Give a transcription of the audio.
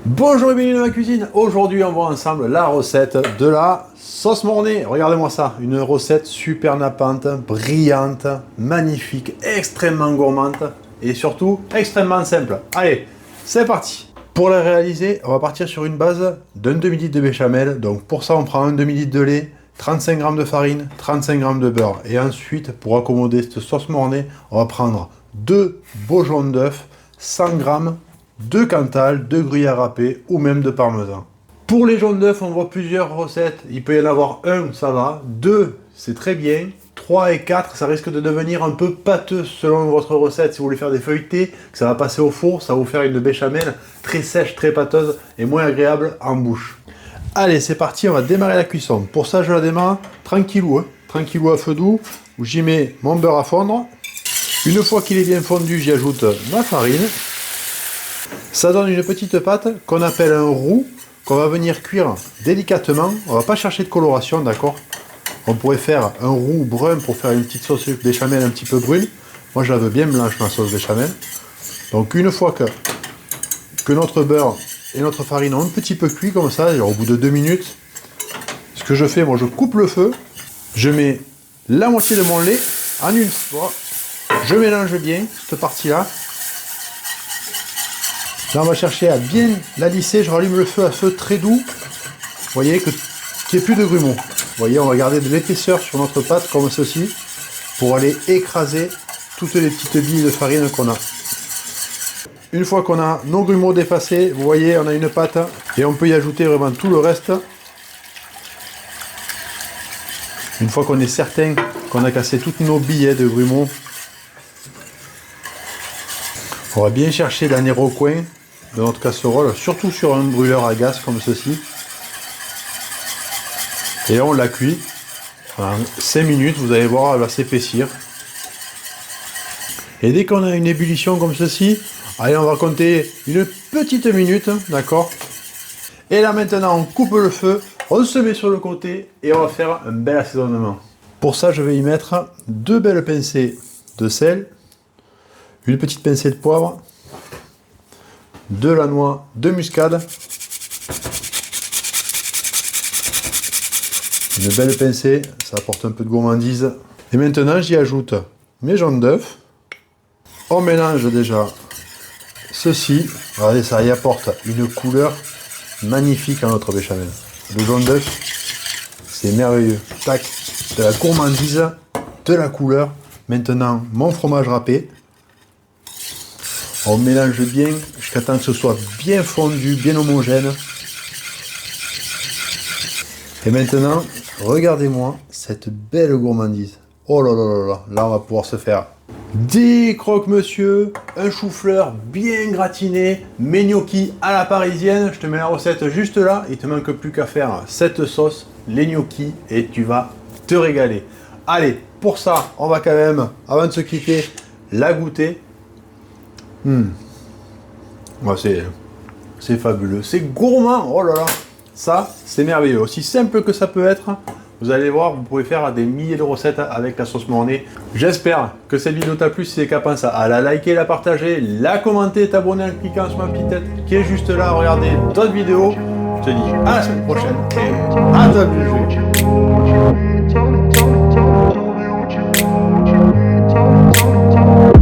Bonjour et bienvenue dans ma cuisine. Aujourd'hui on voit ensemble la recette de la sauce mornay. Regardez-moi ça, une recette super nappante, brillante, magnifique, extrêmement gourmande et surtout extrêmement simple. Allez, c'est parti. Pour la réaliser, on va partir sur une base d'un demi-litre de béchamel. Donc pour ça on prend un demi-litre de lait, 35 g de farine, 35 g de beurre. Et ensuite, pour accommoder cette sauce mornay, on va prendre 2 beaux jaunes d'œufs, 100 g de Cantal, de gruyère râpé ou même de parmesan. Pour les jaunes d'œufs, on voit plusieurs recettes. Il peut y en avoir un, ça va. 2, c'est très bien. 3 et 4, ça risque de devenir un peu pâteux selon votre recette. Si vous voulez faire des feuilletés, que ça va passer au four, ça va vous faire une béchamel très sèche, très pâteuse et moins agréable en bouche. Allez, c'est parti, on va démarrer la cuisson. Pour ça, je la démarre tranquillou, tranquillou à feu doux, où j'y mets mon beurre à fondre. Une fois qu'il est bien fondu, j'y ajoute ma farine. Ça donne une petite pâte qu'on appelle un roux, qu'on va venir cuire délicatement. On va pas chercher de coloration, d'accord? On pourrait faire un roux brun pour faire une petite sauce béchamel un petit peu brune. Moi, je la veux bien blanche, ma sauce béchamel. Donc, une fois que notre beurre et notre farine ont un petit peu cuit comme ça, au bout de 2 minutes, ce que je fais, moi, je coupe le feu. Je mets la moitié de mon lait en une fois. Je mélange bien cette partie-là. Là, on va chercher à bien la lisser. Je rallume le feu à feu très doux. Vous voyez qu'il n'y ait plus de grumeaux. Vous voyez, on va garder de l'épaisseur sur notre pâte comme ceci pour aller écraser toutes les petites billes de farine qu'on a. Une fois qu'on a nos grumeaux dépassés, vous voyez, on a une pâte et on peut y ajouter vraiment tout le reste. Une fois qu'on est certain qu'on a cassé toutes nos billes de grumeaux, on va bien chercher dans les recoins de notre casserole, surtout sur un brûleur à gaz comme ceci. Et là on la cuit. En 5 minutes, vous allez voir, elle va s'épaissir. Et dès qu'on a une ébullition comme ceci, allez, on va compter une petite minute, d'accord? Et là maintenant, on coupe le feu, on se met sur le côté et on va faire un bel assaisonnement. Pour ça, je vais y mettre 2 belles pincées de sel, une petite pincée de poivre, de la noix de muscade, une belle pincée, ça apporte un peu de gourmandise. Et maintenant, j'y ajoute mes jaunes d'œufs. On mélange déjà ceci. Regardez, ça y apporte une couleur magnifique à notre béchamel. Le jaune d'œuf, c'est merveilleux. Tac, de la gourmandise, de la couleur. Maintenant, mon fromage râpé. On mélange bien jusqu'à temps que ce soit bien fondu, bien homogène. Et maintenant, regardez-moi cette belle gourmandise. Oh là là là là, là on va pouvoir se faire des croque-monsieur, un chou-fleur bien gratiné, mes gnocchis à la parisienne. Je te mets la recette juste là, il te manque plus qu'à faire cette sauce, les gnocchis, et tu vas te régaler. Allez, pour ça, on va quand même, avant de se quitter, la goûter. Ouais, c'est fabuleux, c'est gourmand, oh là là, ça c'est merveilleux, aussi simple que ça peut être. Vous allez voir, vous pouvez faire des milliers de recettes avec la sauce mornay. J'espère que cette vidéo t'a plu. Si c'est le cas, pense à la liker, la partager, la commenter, t'abonner en cliquant sur ma petite tête qui est juste là, regarder d'autres vidéos. Je te dis à la semaine prochaine et à ta plus.